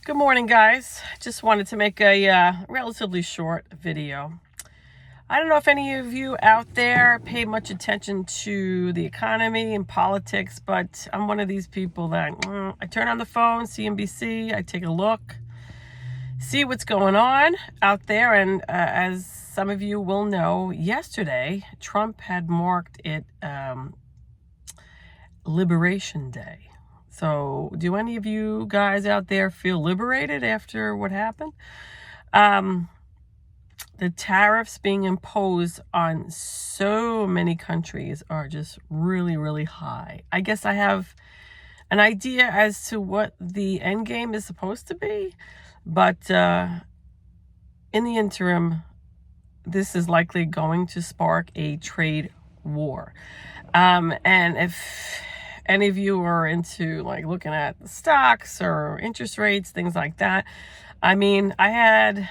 Good morning, guys. Just wanted to make a relatively short video. I don't know if any of you out there pay much attention to the economy and politics, but I'm one of these people that I turn on the phone, CNBC, I take a look, see what's going on out there. And as some of you will know, yesterday, Trump had marked it Liberation Day. So do any of you guys out there feel liberated after what happened? The tariffs being imposed on so many countries are just really, really high. I guess I have an idea as to what the end game is supposed to be, but in the interim, this is likely going to spark a trade war. And if any of you are into like looking at stocks or interest rates, things like that, I mean, I had,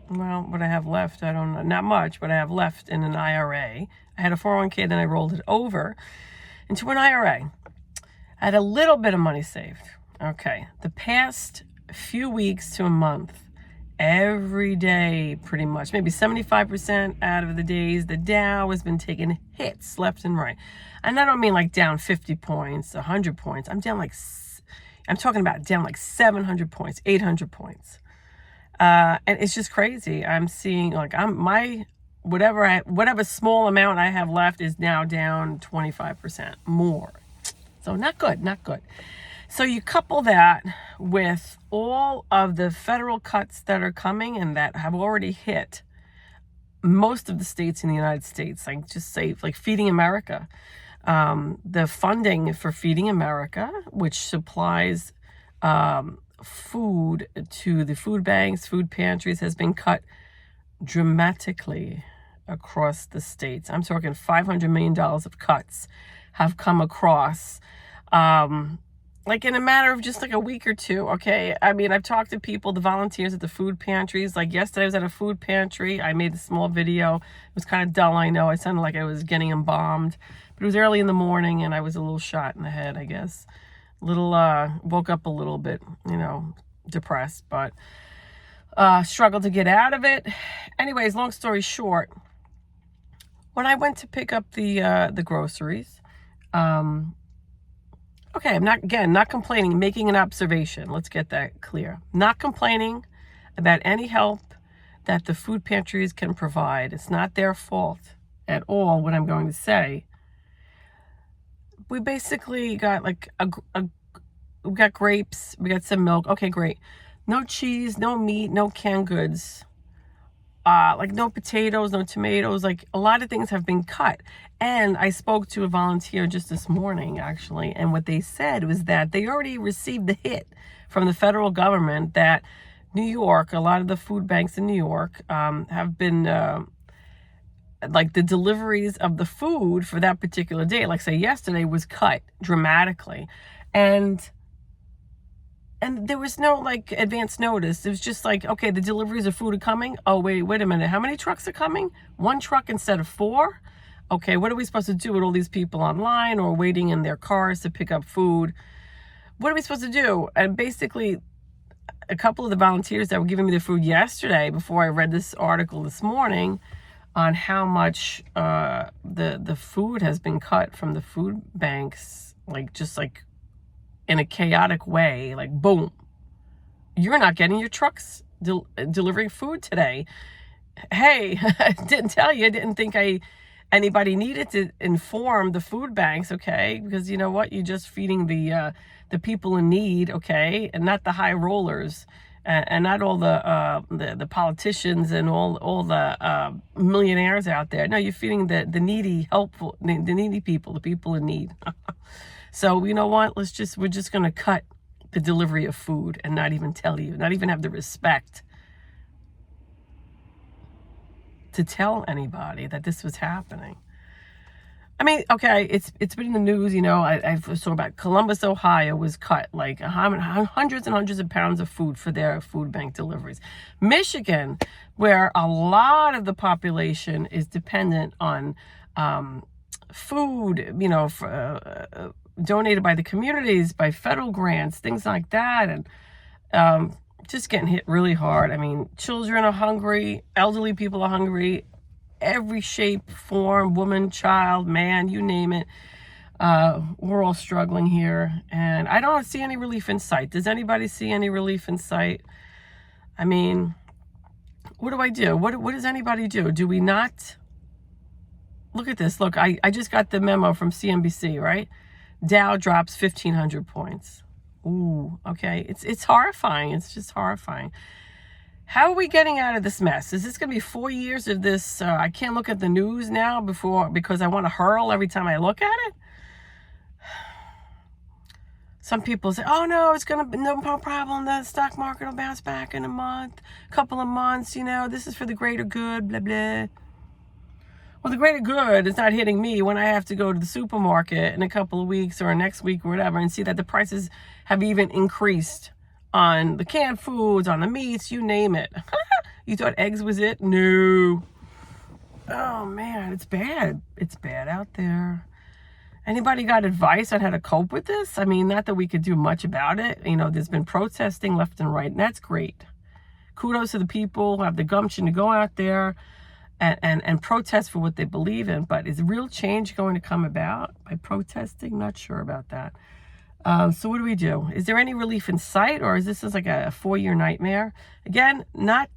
well, what I have left, I don't know, not much, but I have left in an IRA. I had a 401k, then I rolled it over into an IRA. I had a little bit of money saved. Okay, the past few weeks to a month, every day pretty much, maybe 75% out of the days, the Dow has been taking hits left and right. And I don't mean like down 50 points, 100 points. I'm talking about down like 700 points, 800 points. And it's just crazy. I'm seeing like whatever small amount I have left is now down 25% more. So not good. So you couple that with all of the federal cuts that are coming and that have already hit most of the states in the United States, like just say like Feeding America. The funding for Feeding America, which supplies food to the food banks, food pantries, has been cut dramatically across the states. I'm talking $500 million of cuts have come across, like in a matter of just like a week or two. Okay, I mean, I've talked to people, the volunteers at the food pantries. Like yesterday I was at a food pantry. I made a small video. It was kind of dull, I know. I sounded like I was getting embalmed, but it was early in the morning and I was a little shot in the head, I guess. Woke up a little bit, depressed, but struggled to get out of it. Anyways, long story short, when I went to pick up the groceries, okay, I'm not complaining, making an observation. Let's get that clear. Not complaining about any help that the food pantries can provide. It's not their fault at all, what I'm going to say. We basically got like we got grapes, we got some milk. Okay, great. No cheese, no meat, no canned goods. Like no potatoes, no tomatoes, like a lot of things have been cut. And I spoke to a volunteer just this morning, actually, and what they said was that they already received the hit from the federal government that New York, a lot of the food banks in New York have been, like the deliveries of the food for that particular day, like say yesterday, was cut dramatically. And there was no like advance notice. It was just like, okay, the deliveries of food are coming. Oh, wait a minute. How many trucks are coming? 1 truck instead of 4? Okay, what are we supposed to do with all these people online or waiting in their cars to pick up food? What are we supposed to do? And basically, a couple of the volunteers that were giving me the food yesterday, before I read this article this morning on how much the food has been cut from the food banks, like just like in a chaotic way, like boom, you're not getting your trucks delivering food today. Hey, I didn't tell you, I didn't think anybody needed to inform the food banks, okay? Because you know what, you're just feeding the people in need, okay? And not the high rollers, and not all the politicians and all the millionaires out there. No, you're feeding the needy, helpful, the needy people, the people in need. So you know what? We're just going to cut the delivery of food and not even tell you, not even have the respect to tell anybody that this was happening. I mean, okay, it's been in the news, I saw about Columbus, Ohio was cut like hundreds and hundreds of pounds of food for their food bank deliveries. Michigan, where a lot of the population is dependent on food, donated by the communities, by federal grants, things like that, and Just getting hit really hard. I mean, children are hungry, elderly people are hungry, every shape, form, woman, child, man, you name it. We're all struggling here, and I don't see any relief in sight. Does anybody see any relief in sight? I mean, what do I do? What does anybody do? Do we not? Look at this. Look, I just got the memo from CNBC, right? Dow drops 1,500 points. Ooh, okay. It's horrifying. It's just horrifying. How are we getting out of this mess? Is this going to be 4 years of this? I can't look at the news now because I want to hurl every time I look at it. Some people say, oh no, it's going to be no problem. The stock market will bounce back in a couple of months. You know, this is for the greater good, blah, blah. Well, the greater good is not hitting me when I have to go to the supermarket in a couple of weeks or next week or whatever and see that the prices have even increased on the canned foods, on the meats, you name it. You thought eggs was it? No. Oh, man, it's bad. It's bad out there. Anybody got advice on how to cope with this? I mean, not that we could do much about it. You know, there's been protesting left and right, and that's great. Kudos to the people who have the gumption to go out there and protest for what they believe in. But is real change going to come about by protesting? Not sure about that. So what do we do? Is there any relief in sight, or is this like a 4-year nightmare? Again, not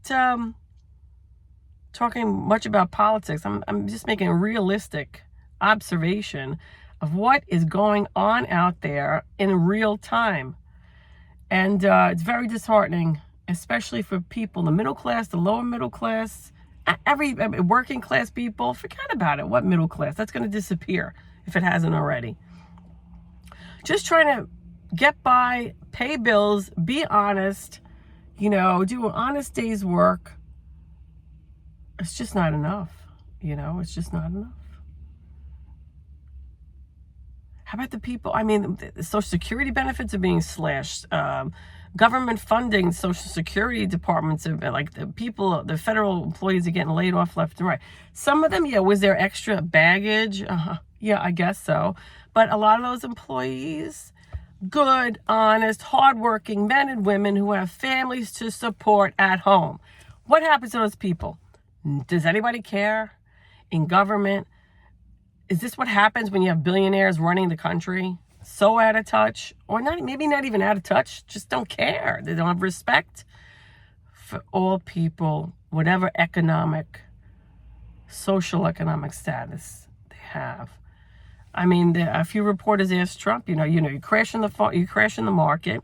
talking much about politics. I'm just making a realistic observation of what is going on out there in real time. And it's very disheartening, especially for people, the middle class, the lower middle class, every working class people. Forget about it. What middle class? That's going to disappear if it hasn't already. Just trying to get by, pay bills, be honest, you know, do an honest day's work. It's just not enough. You know, it's just not enough. How about the people? I mean, the Social Security benefits are being slashed. Government funding, Social Security departments, are like the people, the federal employees are getting laid off left and right. Some of them, yeah, was there extra baggage? Yeah, I guess so. But a lot of those employees, good, honest, hardworking men and women who have families to support at home. What happens to those people? Does anybody care? In government, is this what happens when you have billionaires running the country? So out of touch, or not, maybe not even out of touch, just don't care. They don't have respect for all people, whatever economic, social economic status they have. I mean, a few reporters asked Trump, you crash in the market,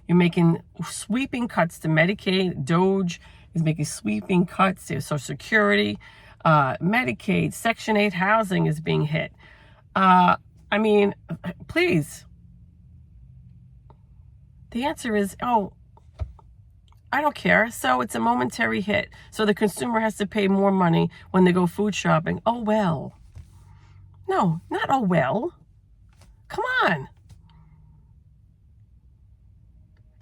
you're making sweeping cuts to Medicaid, Doge is making sweeping cuts to Social Security, Medicaid, Section 8 housing is being hit. I mean, please. The answer is, oh, I don't care. So it's a momentary hit. So the consumer has to pay more money when they go food shopping. Oh, well. No, not oh, well. Come on.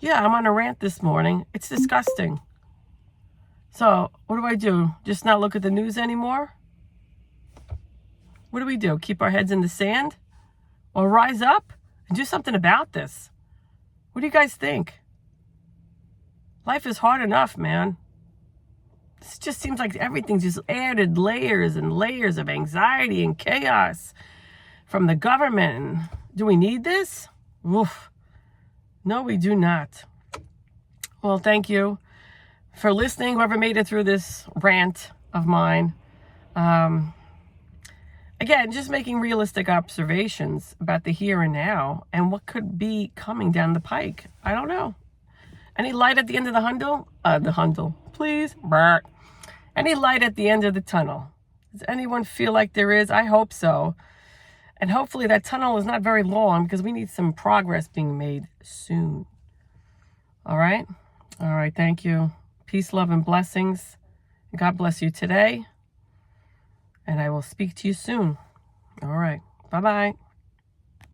Yeah, I'm on a rant this morning. It's disgusting. So what do? Just not look at the news anymore? What do? Keep our heads in the sand? Or rise up and do something about this? What do you guys think? Life is hard enough, man. This just seems like everything's just added layers and layers of anxiety and chaos from the government. Do we need this? Oof. No, we do not. Well, thank you for listening, whoever made it through this rant of mine. Again, just making realistic observations about the here and now and what could be coming down the pike. I don't know. Any light at the end of the Hundle? Please. Brr. Any light at the end of the tunnel? Does anyone feel like there is? I hope so. And hopefully that tunnel is not very long because we need some progress being made soon. All right? All right, thank you. Peace, love, and blessings. God bless you today. And I will speak to you soon. All right. Bye-bye.